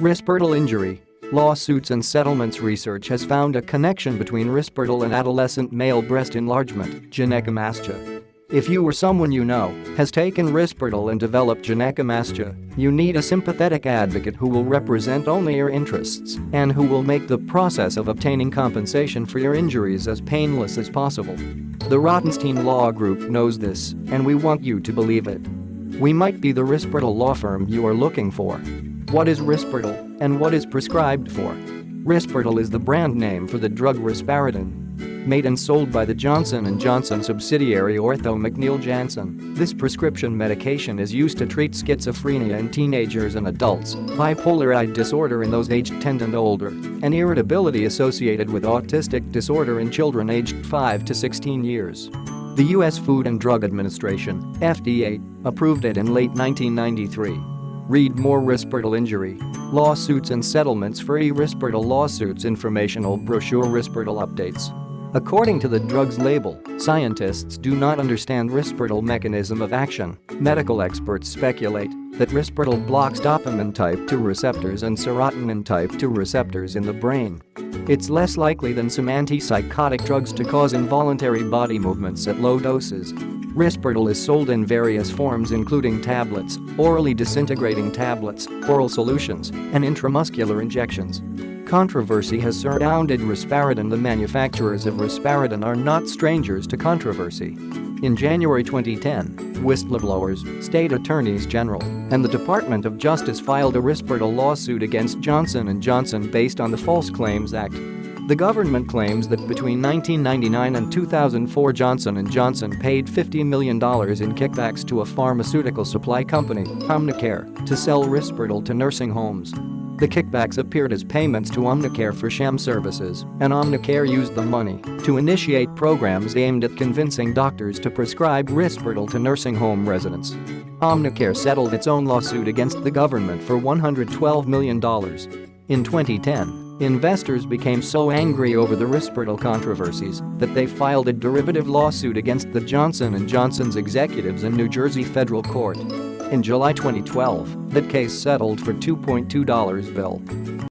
Risperdal injury. Lawsuits and settlements research has found a connection between Risperdal and adolescent male breast enlargement, gynecomastia. If you or someone you know has taken Risperdal and developed gynecomastia, you need a sympathetic advocate who will represent only your interests and who will make the process of obtaining compensation for your injuries as painless as possible. The Rottenstein Law Group knows this, and we want you to believe it. We might be the Risperdal law firm you are looking for. What is Risperdal, and what is prescribed for? Risperdal is the brand name for the drug Risperidone. Made and sold by the Johnson & Johnson subsidiary Ortho McNeil Janssen, this prescription medication is used to treat schizophrenia in teenagers and adults, bipolar I disorder in those aged 10 and older, and irritability associated with autistic disorder in children aged 5 to 16 years. The U.S. Food and Drug Administration, FDA, approved it in late 1993. Read more Risperdal injury, lawsuits and settlements for Risperdal lawsuits informational brochure Risperdal updates. According to the drug's label, scientists do not understand Risperdal mechanism of action. Medical experts speculate that Risperdal blocks dopamine type 2 receptors and serotonin type 2 receptors in the brain. It's less likely than some antipsychotic drugs to cause involuntary body movements at low doses. Risperdal is sold in various forms including tablets, orally disintegrating tablets, oral solutions, and intramuscular injections. Controversy has surrounded Risperidone. The manufacturers of Risperidone are not strangers to controversy. In January 2010, whistleblowers, state attorneys general, and the Department of Justice filed a Risperdal lawsuit against Johnson & Johnson based on the False Claims Act. The government claims that between 1999 and 2004 Johnson & Johnson paid $50 million in kickbacks to a pharmaceutical supply company, Omnicare, to sell Risperdal to nursing homes. The kickbacks appeared as payments to Omnicare for sham services, and Omnicare used the money to initiate programs aimed at convincing doctors to prescribe Risperdal to nursing home residents. Omnicare settled its own lawsuit against the government for $112 million. In 2010, investors became so angry over the Risperdal controversies that they filed a derivative lawsuit against the Johnson & Johnson's executives in New Jersey federal court. In July 2012, that case settled for $2.2 billion.